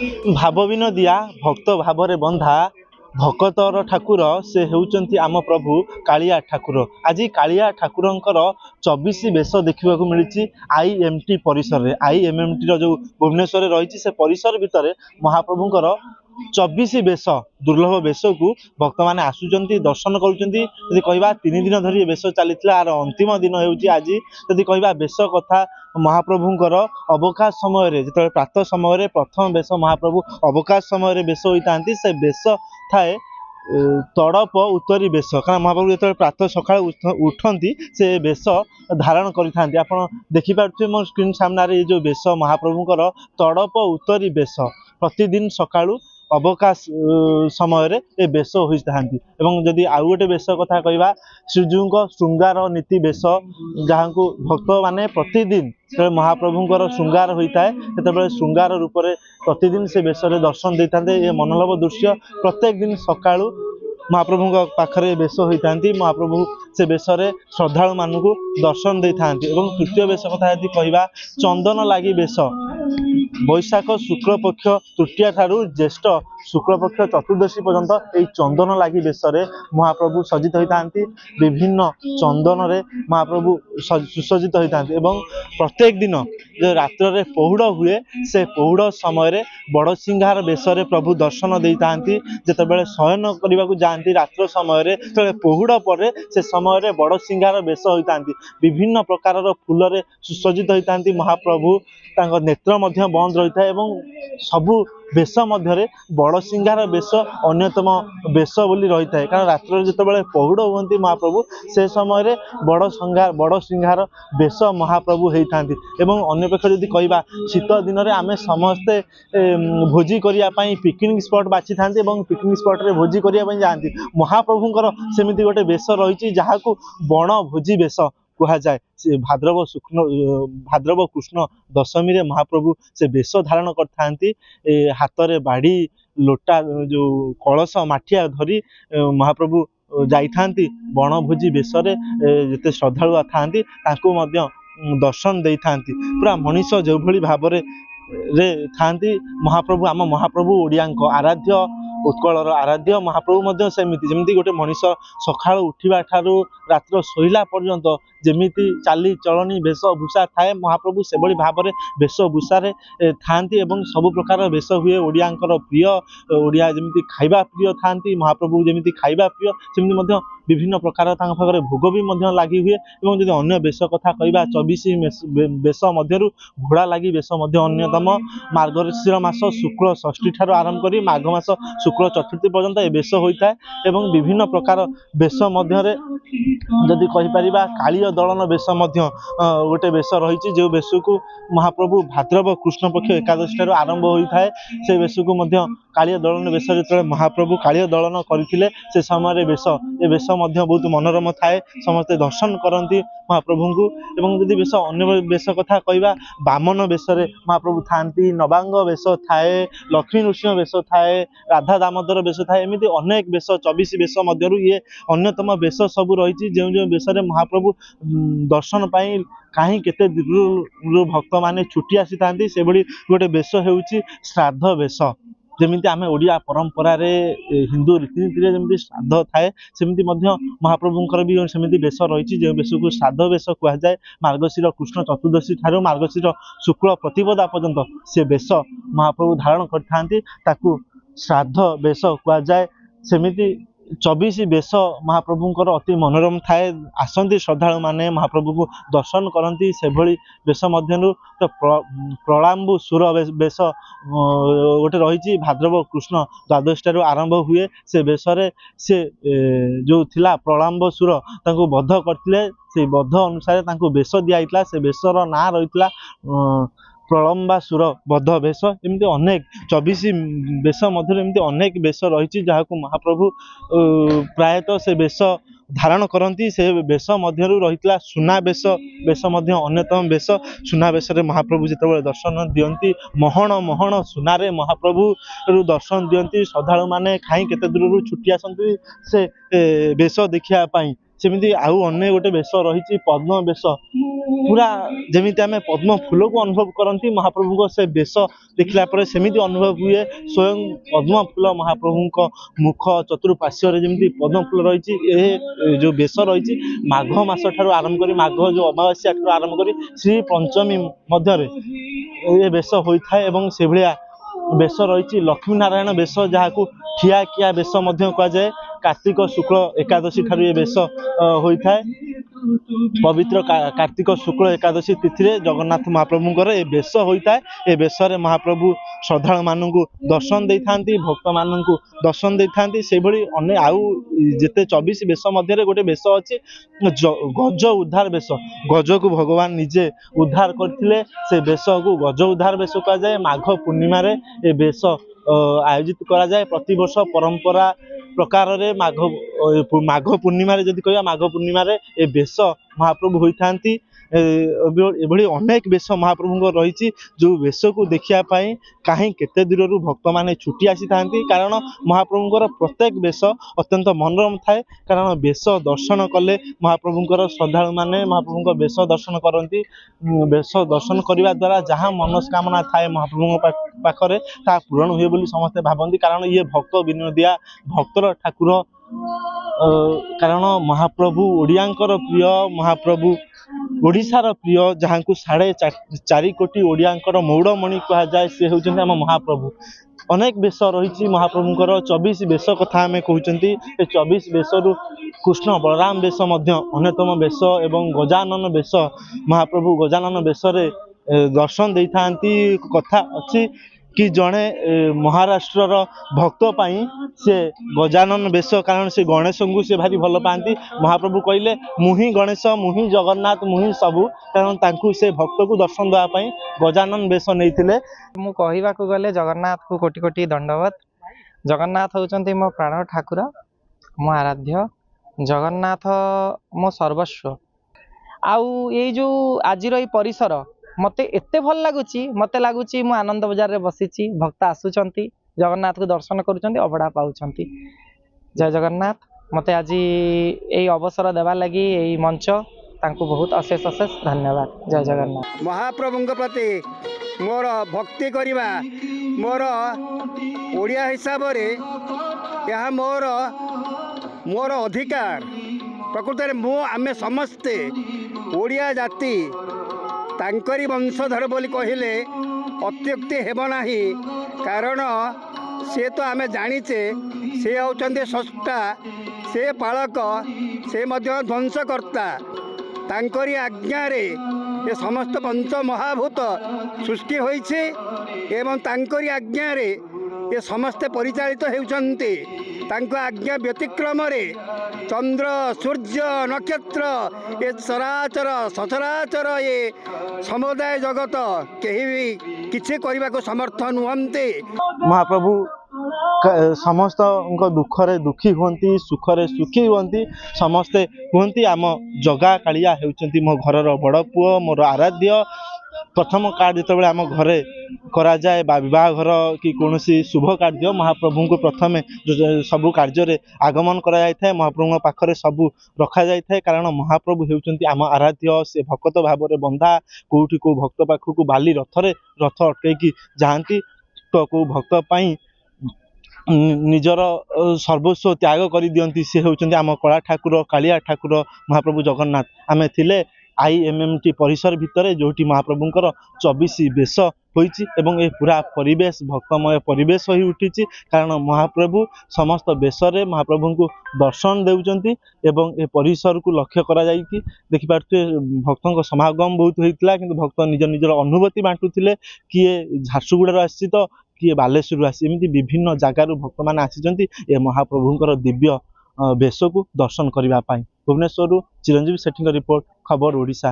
भाव विनोदिया भक्त भावरे बंधा भकतर ठाकुर से होउचंती आम प्रभु कालिया ठाकुर। आज कालिया ठाकुरंकर 24 बेश देखा मिली IMT परिसर में। IMT जो भुवनेश्वर रही से परिसर भितर महाप्रभुंकर 24 बेश दुर्लभ बेश को भक्त मैंने आसुचंती दर्शन करुँच। कहवा 3 दिन धरी बेश चली आर अंतिम दिन होउची आज। यदि कहवा बेश कथा महाप्रभुंकर अवकाश समय जो प्रातः समय प्रथम बेश महाप्रभु अवकाश समय बेश होता से बेश थाए तड़प उत्तरी बेश। कारण महाप्रभु जो प्रातः सका उठती से बेश धारण करें। आप देखिपे मो स्क्रीन सामने जो बेश महाप्रभुंकर तड़प उत्तरी बेश प्रतिदिन सका अवकाश समय ए बेश होता। जदि आउ गोटे बेश कथा कहवा श्रीजीऊ श्रृंगार नीति बेश जहाँ को भक्त माने प्रतिदिन महाप्रभुंकर श्रृंगार होता है से श्रृंगार रूप से प्रतिदिन से बेश दर्शन दे था। ये मनोलभ दृश्य प्रत्येक दिन सका महाप्रभु पाखरे बेश होता। महाप्रभु से बेश श्रद्धालु मानू दर्शन दे था। तृतीय बेश कथा यदि कहवा चंदन लगी बेश बैशाख शुक्ल पक्ष तृतीया ठारू ज्येष्ठ शुक्ल पक्ष चतुर्दशी पर्यंत यही चंदन लगी बेश महाप्रभु सज्जित होता। विभिन्न चंदन रे महाप्रभु सुसज्जित होता। प्रत्येक दिन जो रात्र पहुड़ हुए से पहुड़ समय बड़ सिंहार बेश प्रभु दर्शन दे था। जिते शयन करने को जाती रात्र समय पहुड़ पर से समय बड़ सिंहार बेश होता। विभिन्न प्रकार फूल सुसज्जित होता। महाप्रभु नेत्र बंद रही है। सबु बेश मध्य बड़ सिंहार बेश अन्यतम बेश बोली रही है। कारण रात्र जो पहुड़ हुए महाप्रभु से समय बड़ सिंहार बेश महाप्रभु होता। अन्य पक्ष यदि कहवा शीत दिन में आम समस्ते भोजी करने पिकनिक स्पॉट बाची था। पिकनिक स्पॉट रे भोजी करने जाती महाप्रभुंकर सेमती गोटे बेश रही जहाँ को बण भोजी बेश कह जाए। भाद्रव कृष्ण दशमी रे महाप्रभु से बेश धारण करथांती। हाथ रे बाड़ी लोटा जो कलश माठिया धरी महाप्रभु जाइथांती बणभोजी बेश जिते श्रद्धालु थांती तांको मध्य दर्शन दे था। पूरा मनीष जो भली भाव रे थांती महाप्रभु आम महाप्रभु ओडिया आराध्य उत्कलर आराध्य महाप्रभु सेमती जमी गोटे मनीष सका उठा ठारू रात्र शोला पर्यंत जमीती चाली चलनी वेशभूषा थाए महाप्रभु से भाव में वेशभूषा थांती। सब प्रकार वेश हुए ओडियांकर प्रिय ओडिया जमी खाइबा प्रिय थांती महाप्रभु जमी खाइबा प्रिय सेमती विभिन्न प्रकार पाखे भोग भी लगी हुए। जब अन्य बेश कथा कहवा 24 बेश मध्य घोड़ा लगी बेश अन्यतम मार्गशीर मास शुक्ल षष्ठी ठार आरंभ कर माघ मास शुक्ल चतुर्थी पर्यंत ए बेश होता है। विभिन्न प्रकार बेश मध्य जदि कहीपर कालीय दलन बेश गोटे बेश रही जो बेश को महाप्रभु भाद्रव कृष्ण पक्ष एकादशी ठार आरंभ होता है। से बेश को कालीय दलन बेश जो महाप्रभु कालीय दलन करते से समय बेश ए बेश बहुत मनोरम थाए। समस्ते दर्शन करती महाप्रभु को। जदि बेश अन्य बेश कथा कहवा बामन बेश महाप्रभु थांती नवांग बेश थाए लक्ष्मी नृसिंह बेश थाए राधा दामोदर बेश थाए एमती अनेक बेश 24 बेश मध्य ये अन्यतम बेश सबू रही। जो जो बेश महाप्रभु दर्शन पाई कहीं केते दूर भक्त माने छुट्टी आसी था से भली गोटे बेश होउची श्राद्ध बेश। जमीती आम ओडिया परंपरा रे हिंदू रीतिनीति जमी श्राद्ध थाए सेमती महाप्रभुंकर भी सेमती बेश रही जो बेश को श्राद्ध बेश कह जाए। मार्गशीर कृष्ण चतुर्दशी ठार मार्गशीर शुक्ल प्रतिपदा पर्यंत से बेश महाप्रभु धारण करता श्राद्ध बेश कह जाए। सेमती 24 बेश महाप्रभुंकर अति मनोरम थाए। आसती श्रद्धालु माने महाप्रभु को दर्शन करती से भली बेश मध्य तो प्रलाम्बु सुर बेश गोटे रही भाद्रव कृष्ण द्वादश ठार आरंभ हुए से बेश से जो थिला प्रलाम्ब सुर तांको बध करथिले से बध अनुसार तांको बेश दिया से बेशर ना रही प्रलम्बा सुर बध बेश। एमती अनेक 24 बेश मध्य एमती अनेक बेश रही जहाँ को महाप्रभु प्रायतः से बेश धारण करती। से बेश मध्य रही सुना बेश बेश अन्यतम बेश। सुना बेश महाप्रभु जिते दर्शन दियंती महण महण सुनारे महाप्रभु दर्शन दियंती। श्रद्धालु माने कहीं केते दूर छुट्टी आसती से बेश देखा ସେମିତି ଆଉ ଅନ୍ୟ ଗୋଟେ ବେଶ ରହିଛି ପଦ୍ମ ବେଶ। ପୁରା ଯେମିତି ଆମେ ପଦ୍ମ ଫୁଲକୁ ଅନୁଭବ କରନ୍ତି ମହାପ୍ରଭୁଙ୍କ ସେ ବେଶ ଦେଖିଲା ପରେ ସେମିତି ଅନୁଭବ ହୁଏ। ସ୍ୱୟଂ ପଦ୍ମ ଫୁଲ ମହାପ୍ରଭୁଙ୍କ ମୁଖ ଚତୁଃପାର୍ଶ୍ୱରେ ଯେମିତି ପଦ୍ମ ଫୁଲ ରହିଛି, ଏ ଯୋଉ ବେଶ ରହିଛି ମାଘ ମାସ ଠାରୁ ଆରମ୍ଭ କରି ମାଘ ଯୋଉ ଅମାବାସ୍ୟା ଠାରୁ ଆରମ୍ଭ କରି ଶ୍ରୀ ପଞ୍ଚମୀ ମଧ୍ୟରେ ଏ ବେଶ ହୋଇଥାଏ। ଏବଂ ସେଭଳିଆ ବେଶ ରହିଛି ଲକ୍ଷ୍ମୀ ନାରାୟଣ ବେଶ, ଯାହାକୁ ଠିଆ କିଆ ବେଶ ମଧ୍ୟ କୁହାଯାଏ। କାର୍ତ୍ତିକ ଶୁକ୍ଳ ଏକାଦଶୀ ଠାରୁ ଏ ବେଶ ହୋଇଥାଏ। ପବିତ୍ର କାର୍ତ୍ତିକ ଶୁକ୍ଳ ଏକାଦଶୀ ତିଥିରେ ଜଗନ୍ନାଥ ମହାପ୍ରଭୁଙ୍କର ଏ ବେଶ ହୋଇଥାଏ। ଏ ବେଶରେ ମହାପ୍ରଭୁ ଶ୍ରଦ୍ଧାଳୁ ମାନଙ୍କୁ ଦର୍ଶନ ଦେଇଥାନ୍ତି, ଭକ୍ତ ମାନଙ୍କୁ ଦର୍ଶନ ଦେଇଥାନ୍ତି। ସେଇଭଳି ଅନ୍ୟ ଆଉ ଯେତେ 24 ବେଶ ମଧ୍ୟରେ ଗୋଟେ ବେଶ ଅଛି ଗଜ ଉଦ୍ଧାର ବେଶ। ଗଜକୁ ଭଗବାନ ନିଜେ ଉଦ୍ଧାର କରିଥିଲେ, ସେ ବେଶକୁ ଗଜ ଉଦ୍ଧାର ବେଶ କୁହାଯାଏ। ମାଘ ପୂର୍ଣ୍ଣିମାରେ ଏ ବେଶ ଆୟୋଜିତ କରାଯାଏ। ପ୍ରତିବର୍ଷ ପରମ୍ପରା ପ୍ରକାରରେ ମାଘ ପୂର୍ଣ୍ଣିମାରେ ଯଦି କହିବା, ମାଘ ପୂର୍ଣ୍ଣିମାରେ ଏ ବେଶ ମହାପ୍ରଭୁ ହୋଇଥାନ୍ତି। ଏଭଳି ଅନେକ ବେଶ ମହାପ୍ରଭୁଙ୍କ ରହିଛି, ଯୋଉ ବେଶକୁ ଦେଖିବା ପାଇଁ କାହିଁ କେତେ ଦୂରରୁ ଭକ୍ତମାନେ ଛୁଟି ଆସିଥାନ୍ତି। କାରଣ ମହାପ୍ରଭୁଙ୍କର ପ୍ରତ୍ୟେକ ବେଶ ଅତ୍ୟନ୍ତ ମନୋରମ ଥାଏ। କାରଣ ବେଶ ଦର୍ଶନ କଲେ ମହାପ୍ରଭୁଙ୍କର ଶ୍ରଦ୍ଧାଳୁମାନେ ମହାପ୍ରଭୁଙ୍କ ବେଶ ଦର୍ଶନ କରନ୍ତି। ବେଶ ଦର୍ଶନ କରିବା ଦ୍ୱାରା ଯାହା ମନସ୍କାମନା ଥାଏ ମହାପ୍ରଭୁଙ୍କ ପାଖରେ ତାହା ପୂରଣ ହୁଏ ବୋଲି ସମସ୍ତେ ଭାବନ୍ତି। କାରଣ ଇଏ ଭକ୍ତ ବିନୋଦିଆ ଭକ୍ତର ଠାକୁର। କାରଣ ମହାପ୍ରଭୁ ଓଡ଼ିଆଙ୍କର ପ୍ରିୟ, ମହାପ୍ରଭୁ ଓଡ଼ିଶାର ପ୍ରିୟ, ଯାହାଙ୍କୁ 4.5 କୋଟି ଓଡ଼ିଆଙ୍କର ମୌଡ଼ମଣି କୁହାଯାଏ, ସେ ହେଉଛନ୍ତି ଆମ ମହାପ୍ରଭୁ। ଅନେକ ବେଶ ରହିଛି ମହାପ୍ରଭୁଙ୍କର। 24 ବେଶ କଥା ଆମେ କହୁଛନ୍ତି। ଏ 24 ବେଶରୁ କୃଷ୍ଣ ବଳରାମ ବେଶ ମଧ୍ୟ ଅନ୍ୟତମ ବେଶ ଏବଂ ଗଜାନନ ବେଶ। ମହାପ୍ରଭୁ ଗଜାନନ ବେଶରେ ଦର୍ଶନ ଦେଇଥାନ୍ତି। କଥା ଅଛି କି ଜଣେ ମହାରାଷ୍ଟ୍ରର ଭକ୍ତ ପାଇଁ ସେ ଗଜାନନ ବେଶ, କାରଣ ସେ ଗଣେଶଙ୍କୁ ସେ ଭାରି ଭଲ ପାଆନ୍ତି। ମହାପ୍ରଭୁ କହିଲେ ମୁଁ ହିଁ ଗଣେଶ, ମୁଁ ହିଁ ଜଗନ୍ନାଥ, ମୁଁ ହିଁ ସବୁ। କାରଣ ତାଙ୍କୁ ସେ ଭକ୍ତକୁ ଦର୍ଶନ ଦେବା ପାଇଁ ଗଜାନନ ବେଶ ନେଇଥିଲେ। ମୁଁ କହିବାକୁ ଗଲେ ଜଗନ୍ନାଥକୁ କୋଟି କୋଟି ଦଣ୍ଡବତ। ଜଗନ୍ନାଥ ହେଉଛନ୍ତି ମୋ ପ୍ରାଣ ଠାକୁର, ମୋ ଆରାଧ୍ୟ। ଜଗନ୍ନାଥ ମୋ ସର୍ବସ୍ୱ। ଆଉ ଏଇ ଯେଉଁ ଆଜିର ଏଇ ପରିସର ମୋତେ ଏତେ ଭଲ ଲାଗୁଛି, ମୋତେ ଲାଗୁଛି ମୁଁ ଆନନ୍ଦ ବଜାରରେ ବସିଛି, ଭକ୍ତ ଆସୁଛନ୍ତି, ଜଗନ୍ନାଥକୁ ଦର୍ଶନ କରୁଛନ୍ତି, ଅବଢ଼ା ପାଉଛନ୍ତି। ଜୟ ଜଗନ୍ନାଥ। ମୋତେ ଆଜି ଏଇ ଅବସର ଦେବା ଲାଗି ଏଇ ମଞ୍ଚ, ତାଙ୍କୁ ବହୁତ ଅଶେଷ ଅଶେଷ ଧନ୍ୟବାଦ। ଜୟ ଜଗନ୍ନାଥ। ମହାପ୍ରଭୁଙ୍କ ପ୍ରତି ମୋର ଭକ୍ତି କରିବା, ମୋର ଓଡ଼ିଆ ହିସାବରେ ଏହା ମୋର ଅଧିକାର। ପ୍ରକୃତରେ ଆମେ ସମସ୍ତେ ଓଡ଼ିଆ ଜାତି, ତାଙ୍କରି ବଂଶଧର ବୋଲି କହିଲେ ଅତ୍ୟୁକ୍ତି ହେବ ନାହିଁ। କାରଣ ସେ ତ ଆମେ ଜାଣିଛେ ସେ ହେଉଛନ୍ତି ସ୍ରଷ୍ଟା, ସେ ପାଳକ, ସେ ମଧ୍ୟ ଧ୍ୱଂସକର୍ତ୍ତା। ତାଙ୍କରି ଆଜ୍ଞାରେ ଏ ସମସ୍ତ ପଞ୍ଚ ମହାଭୂତ ସୃଷ୍ଟି ହୋଇଛି ଏବଂ ତାଙ୍କରି ଆଜ୍ଞାରେ ଏ ସମସ୍ତେ ପରିଚାଳିତ ହେଉଛନ୍ତି। ତାଙ୍କ ଆଜ୍ଞା ବ୍ୟତିକ୍ରମରେ ଚନ୍ଦ୍ର, ସୂର୍ଯ୍ୟ, ନକ୍ଷତ୍ର, ଏ ଚରାଚର ସଚରାଚର ଏ ସମୁଦାୟ ଜଗତ କେହି ବି କିଛି କରିବାକୁ ସମର୍ଥ ନୁହନ୍ତି। ମହାପ୍ରଭୁ ସମସ୍ତଙ୍କ ଦୁଃଖରେ ଦୁଃଖୀ ହୁଅନ୍ତି, ସୁଖରେ ସୁଖୀ ହୁଅନ୍ତି। ସମସ୍ତେ କୁହନ୍ତି ଆମ ଜଗା କାଳିଆ ହେଉଛନ୍ତି ମୋ ଘରର ବଡ଼ ପୁଅ, ମୋର ଆରାଧ୍ୟ। ପ୍ରଥମ କାର୍ଡ଼ ଯେତେବେଳେ ଆମ ଘରେ କରାଯାଏ ବା ବିବାହଘର କି କୌଣସି ଶୁଭ କାର୍ଯ୍ୟ, ମହାପ୍ରଭୁଙ୍କୁ ପ୍ରଥମେ ସବୁ କାର୍ଯ୍ୟରେ ଆଗମନ କରାଯାଇଥାଏ। ମହାପ୍ରଭୁଙ୍କ ପାଖରେ ସବୁ ରଖାଯାଇଥାଏ। କାରଣ ମହାପ୍ରଭୁ ହେଉଛନ୍ତି ଆମ ଆରାଧ୍ୟ। ସେ ଭକ୍ତ ଭାବରେ ବନ୍ଧା। କୋଉଠି କୋଉ ଭକ୍ତ ପାଖକୁ ବାଲି ରଥ ଅଟକେଇକି ଯାଆନ୍ତି, ତ କୋଉ ଭକ୍ତ ପାଇଁ ନିଜର ସର୍ବସ୍ୱ ତ୍ୟାଗ କରିଦିଅନ୍ତି। ସେ ହେଉଛନ୍ତି ଆମ କଳା ଠାକୁର, କାଳିଆ ଠାକୁର, ମହାପ୍ରଭୁ ଜଗନ୍ନାଥ। ଆମେ ଥିଲେ IMMT ପରିସର ଭିତରେ, ଯୋଉଠି ମହାପ୍ରଭୁଙ୍କର 24 ବେଶ ହୋଇଛି ଏବଂ ଏ ପୁରା ପରିବେଶ ଭକ୍ତମୟ ପରିବେଶ ହୋଇ ଉଠିଛି। କାରଣ ମହାପ୍ରଭୁ ସମସ୍ତ ବେଶରେ ମହାପ୍ରଭୁଙ୍କୁ ଦର୍ଶନ ଦେଉଛନ୍ତି ଏବଂ ଏ ପରିସରକୁ ଲକ୍ଷ୍ୟ କରାଯାଇଛି। ଦେଖିପାରୁଥିବେ ଭକ୍ତଙ୍କ ସମାଗମ ବହୁତ ହୋଇଥିଲା, କିନ୍ତୁ ଭକ୍ତ ନିଜର ଅନୁଭୂତି ବାଣ୍ଟୁଥିଲେ। କିଏ ଝାରସୁଗୁଡ଼ାରୁ ଆସିଛି ତ କିଏ ବାଲେଶ୍ୱରରୁ ଆସିଛି, ଏମିତି ବିଭିନ୍ନ ଜାଗାରୁ ଭକ୍ତମାନେ ଆସିଛନ୍ତି ଏ ମହାପ୍ରଭୁଙ୍କର ଦିବ୍ୟ ବେଶକୁ ଦର୍ଶନ କରିବା ପାଇଁ। ଭୁବନେଶ୍ୱରରୁ ଚିରଞ୍ଜୀବ ସେଠୀଙ୍କ ରିପୋର୍ଟ, ଖବର ଓଡ଼ିଶା।